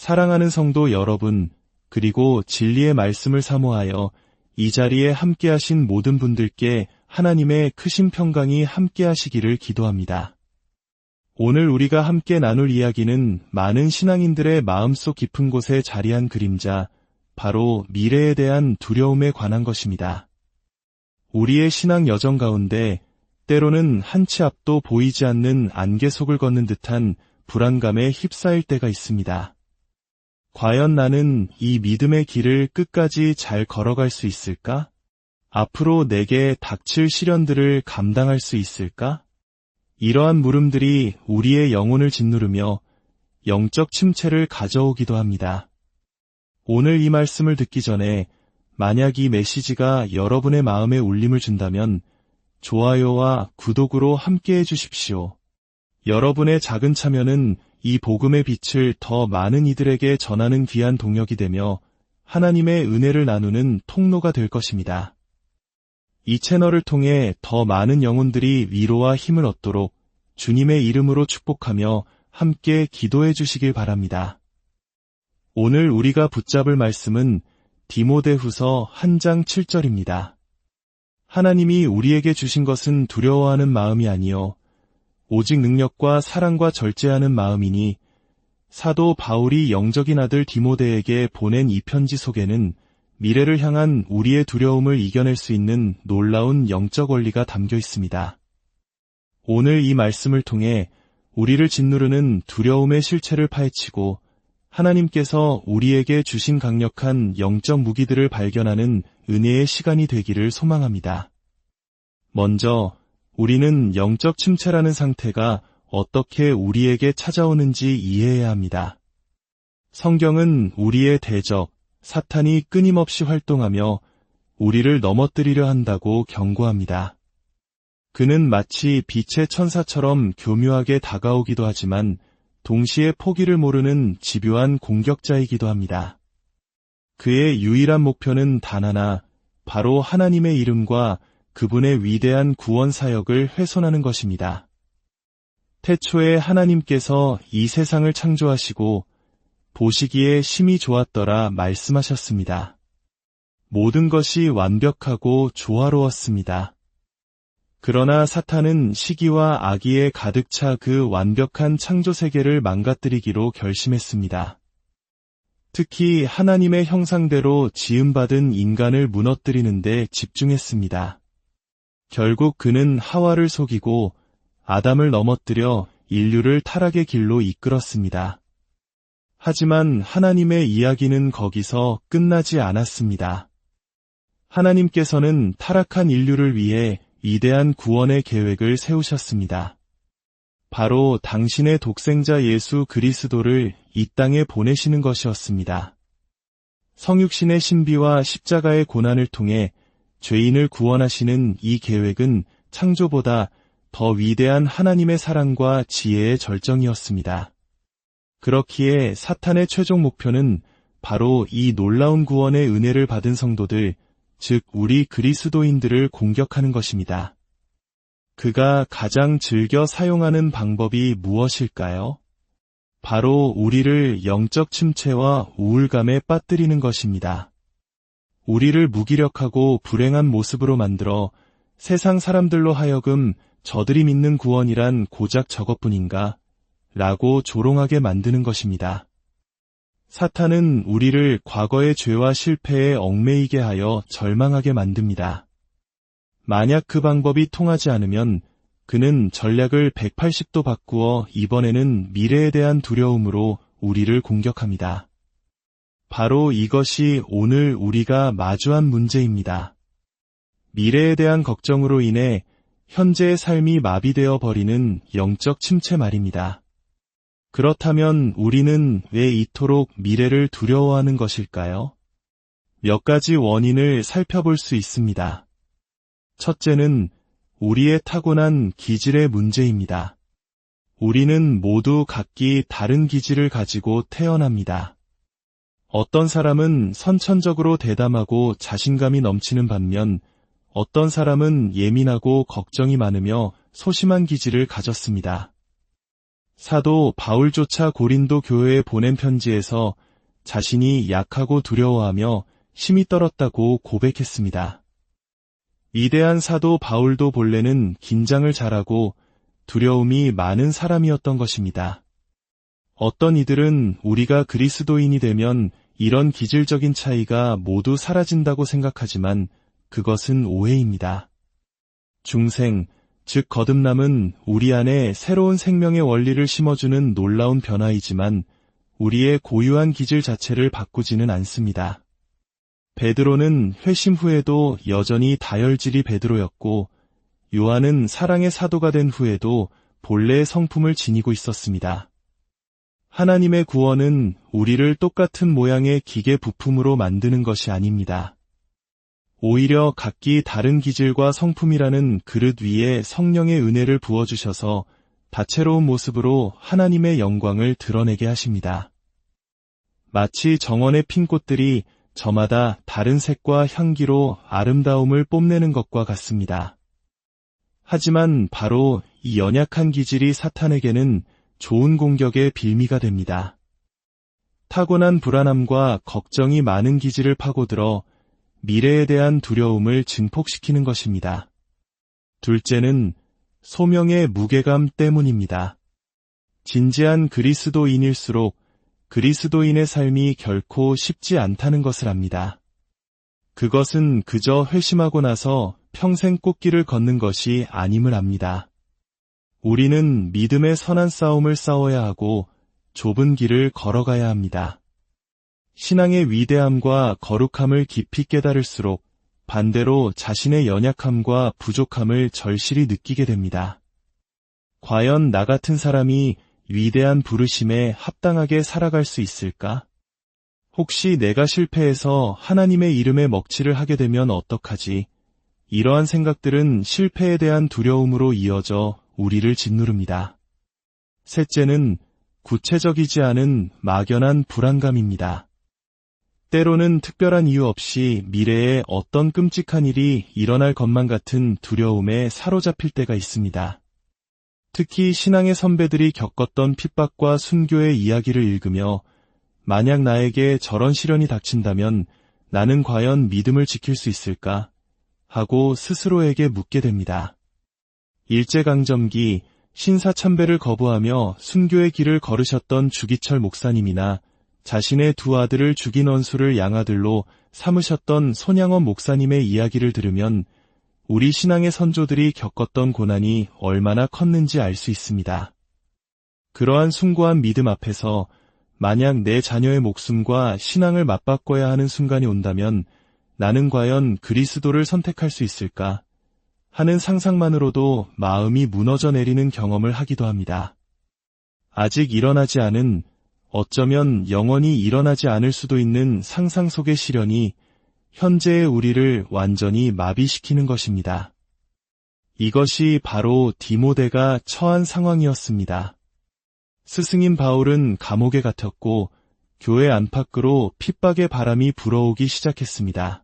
사랑하는 성도 여러분, 그리고 진리의 말씀을 사모하여 이 자리에 함께하신 모든 분들께 하나님의 크신 평강이 함께하시기를 기도합니다. 오늘 우리가 함께 나눌 이야기는 많은 신앙인들의 마음속 깊은 곳에 자리한 그림자, 바로 미래에 대한 두려움에 관한 것입니다. 우리의 신앙 여정 가운데 때로는 한 치 앞도 보이지 않는 안개 속을 걷는 듯한 불안감에 휩싸일 때가 있습니다. 과연 나는 이 믿음의 길을 끝까지 잘 걸어갈 수 있을까? 앞으로 내게 닥칠 시련들을 감당할 수 있을까? 이러한 물음들이 우리의 영혼을 짓누르며 영적 침체를 가져오기도 합니다. 오늘 이 말씀을 듣기 전에 만약 이 메시지가 여러분의 마음에 울림을 준다면 좋아요와 구독으로 함께해 주십시오. 여러분의 작은 참여는 이 복음의 빛을 더 많은 이들에게 전하는 귀한 동력이 되며 하나님의 은혜를 나누는 통로가 될 것입니다. 이 채널을 통해 더 많은 영혼들이 위로와 힘을 얻도록 주님의 이름으로 축복하며 함께 기도해 주시길 바랍니다. 오늘 우리가 붙잡을 말씀은 디모데후서 1장 7절입니다. 하나님이 우리에게 주신 것은 두려워하는 마음이 아니요 오직 능력과 사랑과 절제하는 마음이니, 사도 바울이 영적인 아들 디모데에게 보낸 이 편지 속에는 미래를 향한 우리의 두려움을 이겨낼 수 있는 놀라운 영적 원리가 담겨 있습니다. 오늘 이 말씀을 통해 우리를 짓누르는 두려움의 실체를 파헤치고 하나님께서 우리에게 주신 강력한 영적 무기들을 발견하는 은혜의 시간이 되기를 소망합니다. 먼저 우리는 영적 침체라는 상태가 어떻게 우리에게 찾아오는지 이해해야 합니다. 성경은 우리의 대적, 사탄이 끊임없이 활동하며 우리를 넘어뜨리려 한다고 경고합니다. 그는 마치 빛의 천사처럼 교묘하게 다가오기도 하지만 동시에 포기를 모르는 집요한 공격자이기도 합니다. 그의 유일한 목표는 단 하나, 바로 하나님의 이름과 그분의 위대한 구원 사역을 훼손하는 것입니다. 태초에 하나님께서 이 세상을 창조하시고 보시기에 심히 좋았더라 말씀하셨습니다. 모든 것이 완벽하고 조화로웠습니다. 그러나 사탄은 시기와 악의에 가득 차 그 완벽한 창조 세계를 망가뜨리기로 결심했습니다. 특히 하나님의 형상대로 지음받은 인간을 무너뜨리는 데 집중했습니다. 결국 그는 하와를 속이고 아담을 넘어뜨려 인류를 타락의 길로 이끌었습니다. 하지만 하나님의 이야기는 거기서 끝나지 않았습니다. 하나님께서는 타락한 인류를 위해 위대한 구원의 계획을 세우셨습니다. 바로 당신의 독생자 예수 그리스도를 이 땅에 보내시는 것이었습니다. 성육신의 신비와 십자가의 고난을 통해 죄인을 구원하시는 이 계획은 창조보다 더 위대한 하나님의 사랑과 지혜의 절정이었습니다. 그렇기에 사탄의 최종 목표는 바로 이 놀라운 구원의 은혜를 받은 성도들, 즉 우리 그리스도인들을 공격하는 것입니다. 그가 가장 즐겨 사용하는 방법이 무엇일까요? 바로 우리를 영적 침체와 우울감에 빠뜨리는 것입니다. 우리를 무기력하고 불행한 모습으로 만들어 세상 사람들로 하여금 저들이 믿는 구원이란 고작 저것뿐인가? 라고 조롱하게 만드는 것입니다. 사탄은 우리를 과거의 죄와 실패에 얽매이게 하여 절망하게 만듭니다. 만약 그 방법이 통하지 않으면 그는 전략을 180도 바꾸어 이번에는 미래에 대한 두려움으로 우리를 공격합니다. 바로 이것이 오늘 우리가 마주한 문제입니다. 미래에 대한 걱정으로 인해 현재의 삶이 마비되어 버리는 영적 침체 말입니다. 그렇다면 우리는 왜 이토록 미래를 두려워하는 것일까요? 몇 가지 원인을 살펴볼 수 있습니다. 첫째는 우리의 타고난 기질의 문제입니다. 우리는 모두 각기 다른 기질을 가지고 태어납니다. 어떤 사람은 선천적으로 대담하고 자신감이 넘치는 반면 어떤 사람은 예민하고 걱정이 많으며 소심한 기질을 가졌습니다. 사도 바울조차 고린도 교회에 보낸 편지에서 자신이 약하고 두려워하며 심히 떨었다고 고백했습니다. 위대한 사도 바울도 본래는 긴장을 잘하고 두려움이 많은 사람이었던 것입니다. 어떤 이들은 우리가 그리스도인이 되면 이런 기질적인 차이가 모두 사라진다고 생각하지만 그것은 오해입니다. 중생, 즉 거듭남은 우리 안에 새로운 생명의 원리를 심어주는 놀라운 변화이지만 우리의 고유한 기질 자체를 바꾸지는 않습니다. 베드로는 회심 후에도 여전히 다혈질이 베드로였고 요한은 사랑의 사도가 된 후에도 본래의 성품을 지니고 있었습니다. 하나님의 구원은 우리를 똑같은 모양의 기계 부품으로 만드는 것이 아닙니다. 오히려 각기 다른 기질과 성품이라는 그릇 위에 성령의 은혜를 부어주셔서 다채로운 모습으로 하나님의 영광을 드러내게 하십니다. 마치 정원의 핀 꽃들이 저마다 다른 색과 향기로 아름다움을 뽐내는 것과 같습니다. 하지만 바로 이 연약한 기질이 사탄에게는 좋은 공격의 빌미가 됩니다. 타고난 불안함과 걱정이 많은 기질을 파고들어 미래에 대한 두려움을 증폭시키는 것입니다. 둘째는 소명의 무게감 때문입니다. 진지한 그리스도인일수록 그리스도인의 삶이 결코 쉽지 않다는 것을 압니다. 그것은 그저 회심하고 나서 평생 꽃길을 걷는 것이 아님을 압니다. 우리는 믿음의 선한 싸움을 싸워야 하고 좁은 길을 걸어가야 합니다. 신앙의 위대함과 거룩함을 깊이 깨달을수록 반대로 자신의 연약함과 부족함을 절실히 느끼게 됩니다. 과연 나 같은 사람이 위대한 부르심에 합당하게 살아갈 수 있을까? 혹시 내가 실패해서 하나님의 이름에 먹칠을 하게 되면 어떡하지? 이러한 생각들은 실패에 대한 두려움으로 이어져 우리를 짓누릅니다. 셋째는 구체적이지 않은 막연한 불안감입니다. 때로는 특별한 이유 없이 미래에 어떤 끔찍한 일이 일어날 것만 같은 두려움에 사로잡힐 때가 있습니다. 특히 신앙의 선배들이 겪었던 핍박과 순교의 이야기를 읽으며 만약 나에게 저런 시련이 닥친다면 나는 과연 믿음을 지킬 수 있을까? 하고 스스로에게 묻게 됩니다. 일제강점기 신사참배를 거부하며 순교의 길을 걸으셨던 주기철 목사님이나 자신의 두 아들을 죽인 원수를 양아들로 삼으셨던 손양원 목사님의 이야기를 들으면 우리 신앙의 선조들이 겪었던 고난이 얼마나 컸는지 알 수 있습니다. 그러한 숭고한 믿음 앞에서 만약 내 자녀의 목숨과 신앙을 맞바꿔야 하는 순간이 온다면 나는 과연 그리스도를 선택할 수 있을까 하는 상상만으로도 마음이 무너져 내리는 경험을 하기도 합니다. 아직 일어나지 않은, 어쩌면 영원히 일어나지 않을 수도 있는 상상 속의 시련이 현재의 우리를 완전히 마비시키는 것입니다. 이것이 바로 디모데가 처한 상황이었습니다. 스승인 바울은 감옥에 갇혔고 교회 안팎으로 핍박의 바람이 불어오기 시작했습니다.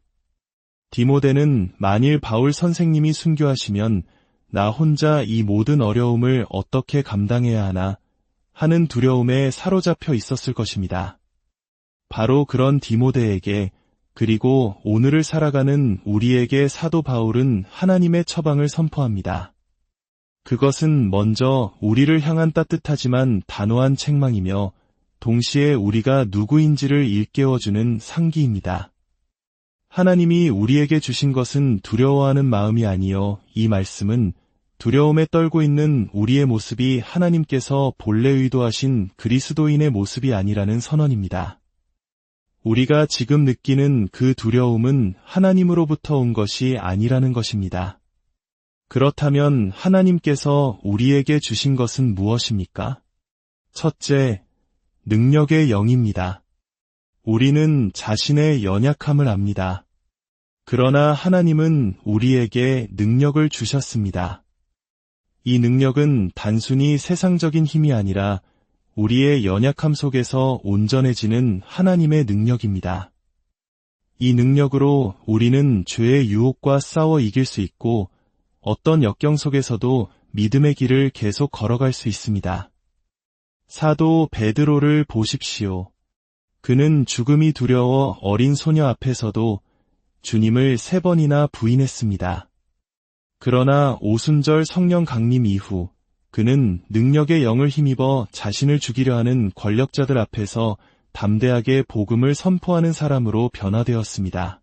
디모데는 만일 바울 선생님이 순교하시면 나 혼자 이 모든 어려움을 어떻게 감당해야 하나 하는 두려움에 사로잡혀 있었을 것입니다. 바로 그런 디모데에게 그리고 오늘을 살아가는 우리에게 사도 바울은 하나님의 처방을 선포합니다. 그것은 먼저 우리를 향한 따뜻하지만 단호한 책망이며 동시에 우리가 누구인지를 일깨워주는 상기입니다. 하나님이 우리에게 주신 것은 두려워하는 마음이 아니요 이 말씀은 두려움에 떨고 있는 우리의 모습이 하나님께서 본래 의도하신 그리스도인의 모습이 아니라는 선언입니다. 우리가 지금 느끼는 그 두려움은 하나님으로부터 온 것이 아니라는 것입니다. 그렇다면 하나님께서 우리에게 주신 것은 무엇입니까? 첫째, 능력의 영입니다. 우리는 자신의 연약함을 압니다. 그러나 하나님은 우리에게 능력을 주셨습니다. 이 능력은 단순히 세상적인 힘이 아니라 우리의 연약함 속에서 온전해지는 하나님의 능력입니다. 이 능력으로 우리는 죄의 유혹과 싸워 이길 수 있고 어떤 역경 속에서도 믿음의 길을 계속 걸어갈 수 있습니다. 사도 베드로를 보십시오. 그는 죽음이 두려워 어린 소녀 앞에서도 주님을 3번이나 부인했습니다. 그러나 오순절 성령 강림 이후 그는 능력의 영을 힘입어 자신을 죽이려 하는 권력자들 앞에서 담대하게 복음을 선포하는 사람으로 변화되었습니다.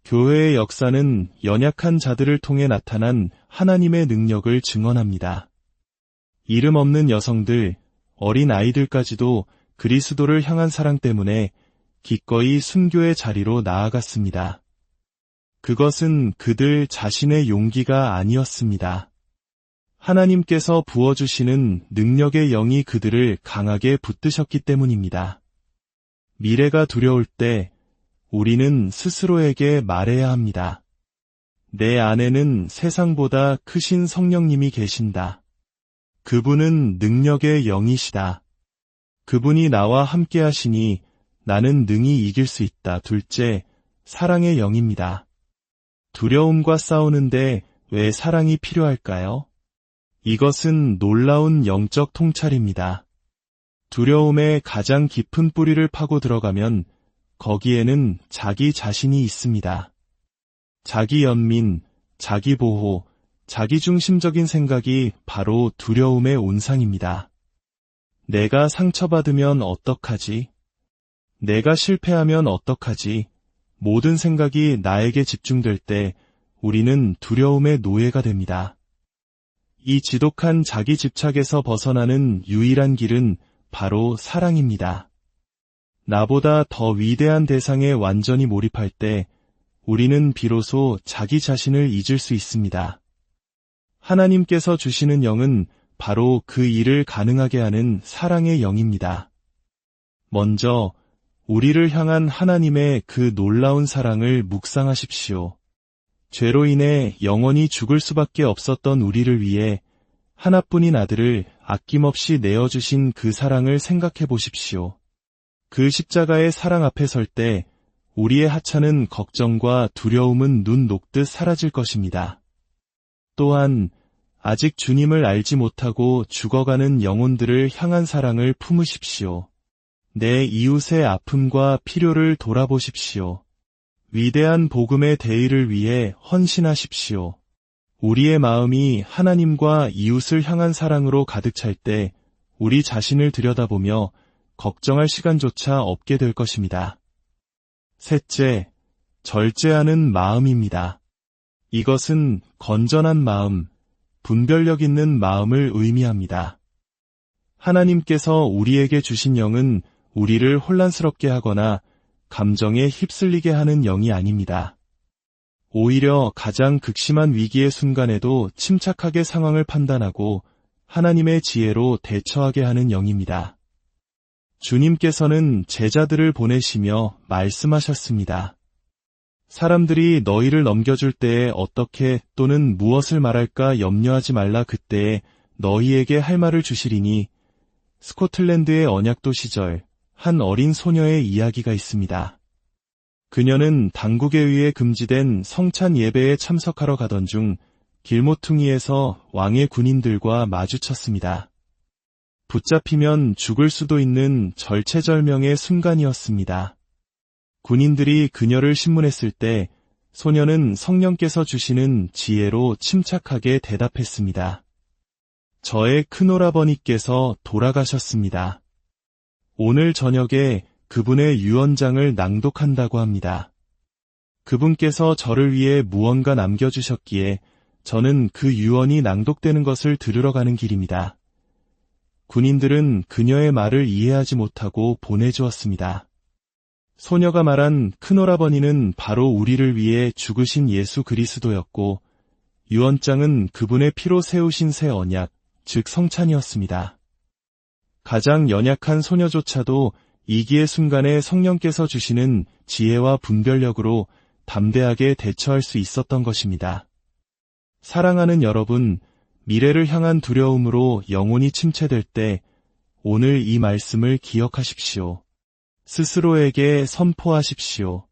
교회의 역사는 연약한 자들을 통해 나타난 하나님의 능력을 증언합니다. 이름 없는 여성들, 어린 아이들까지도 그리스도를 향한 사랑 때문에 기꺼이 순교의 자리로 나아갔습니다. 그것은 그들 자신의 용기가 아니었습니다. 하나님께서 부어주시는 능력의 영이 그들을 강하게 붙드셨기 때문입니다. 미래가 두려울 때 우리는 스스로에게 말해야 합니다. 내 안에는 세상보다 크신 성령님이 계신다. 그분은 능력의 영이시다. 그분이 나와 함께 하시니 나는 능히 이길 수 있다. 둘째, 사랑의 영입니다. 두려움과 싸우는데 왜 사랑이 필요할까요? 이것은 놀라운 영적 통찰입니다. 두려움의 가장 깊은 뿌리를 파고 들어가면 거기에는 자기 자신이 있습니다. 자기 연민, 자기 보호, 자기중심적인 생각이 바로 두려움의 온상입니다. 내가 상처받으면 어떡하지? 내가 실패하면 어떡하지? 모든 생각이 나에게 집중될 때 우리는 두려움의 노예가 됩니다. 이 지독한 자기 집착에서 벗어나는 유일한 길은 바로 사랑입니다. 나보다 더 위대한 대상에 완전히 몰입할 때 우리는 비로소 자기 자신을 잊을 수 있습니다. 하나님께서 주시는 영은 바로 그 일을 가능하게 하는 사랑의 영입니다. 먼저 우리를 향한 하나님의 그 놀라운 사랑을 묵상하십시오. 죄로 인해 영원히 죽을 수밖에 없었던 우리를 위해 하나뿐인 아들을 아낌없이 내어주신 그 사랑을 생각해 보십시오. 그 십자가의 사랑 앞에 설 때 우리의 하찮은 걱정과 두려움은 눈 녹듯 사라질 것입니다. 또한 아직 주님을 알지 못하고 죽어가는 영혼들을 향한 사랑을 품으십시오. 내 이웃의 아픔과 필요를 돌아보십시오. 위대한 복음의 대의를 위해 헌신하십시오. 우리의 마음이 하나님과 이웃을 향한 사랑으로 가득 찰 때 우리 자신을 들여다보며 걱정할 시간조차 없게 될 것입니다. 셋째, 절제하는 마음입니다. 이것은 건전한 마음, 분별력 있는 마음을 의미합니다. 하나님께서 우리에게 주신 영은 우리를 혼란스럽게 하거나 감정에 휩쓸리게 하는 영이 아닙니다. 오히려 가장 극심한 위기의 순간에도 침착하게 상황을 판단하고 하나님의 지혜로 대처하게 하는 영입니다. 주님께서는 제자들을 보내시며 말씀하셨습니다. 사람들이 너희를 넘겨줄 때에 어떻게 또는 무엇을 말할까 염려하지 말라. 그때에 너희에게 할 말을 주시리니. 스코틀랜드의 언약도 시절 한 어린 소녀의 이야기가 있습니다. 그녀는 당국에 의해 금지된 성찬 예배에 참석하러 가던 중 길모퉁이에서 왕의 군인들과 마주쳤습니다. 붙잡히면 죽을 수도 있는 절체절명의 순간이었습니다. 군인들이 그녀를 신문했을 때 소녀는 성령께서 주시는 지혜로 침착하게 대답했습니다. 저의 큰오라버니께서 돌아가셨습니다. 오늘 저녁에 그분의 유언장을 낭독한다고 합니다. 그분께서 저를 위해 무언가 남겨주셨기에 저는 그 유언이 낭독되는 것을 들으러 가는 길입니다. 군인들은 그녀의 말을 이해하지 못하고 보내주었습니다. 소녀가 말한 큰오라버니는 바로 우리를 위해 죽으신 예수 그리스도였고 유언장은 그분의 피로 세우신 새 언약, 즉 성찬이었습니다. 가장 연약한 소녀조차도 이기의 순간에 성령께서 주시는 지혜와 분별력으로 담대하게 대처할 수 있었던 것입니다. 사랑하는 여러분, 미래를 향한 두려움으로 영혼이 침체될 때 오늘 이 말씀을 기억하십시오. 스스로에게 선포하십시오.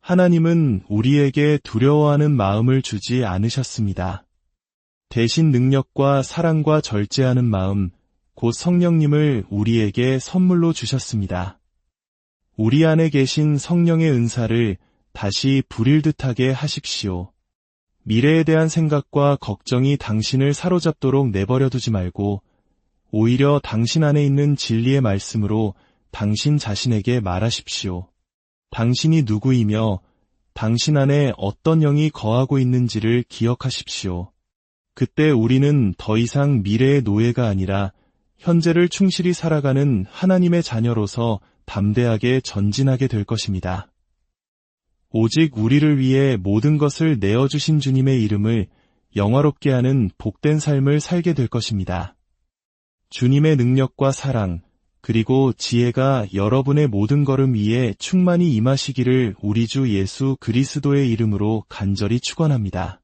하나님은 우리에게 두려워하는 마음을 주지 않으셨습니다. 대신 능력과 사랑과 절제하는 마음, 곧 성령님을 우리에게 선물로 주셨습니다. 우리 안에 계신 성령의 은사를 다시 부릴 듯하게 하십시오. 미래에 대한 생각과 걱정이 당신을 사로잡도록 내버려 두지 말고 오히려 당신 안에 있는 진리의 말씀으로 당신 자신에게 말하십시오. 당신이 누구이며 당신 안에 어떤 영이 거하고 있는지를 기억하십시오. 그때 우리는 더 이상 미래의 노예가 아니라 현재를 충실히 살아가는 하나님의 자녀로서 담대하게 전진하게 될 것입니다. 오직 우리를 위해 모든 것을 내어주신 주님의 이름을 영화롭게 하는 복된 삶을 살게 될 것입니다. 주님의 능력과 사랑, 그리고 지혜가 여러분의 모든 걸음 위에 충만히 임하시기를 우리 주 예수 그리스도의 이름으로 간절히 축원합니다.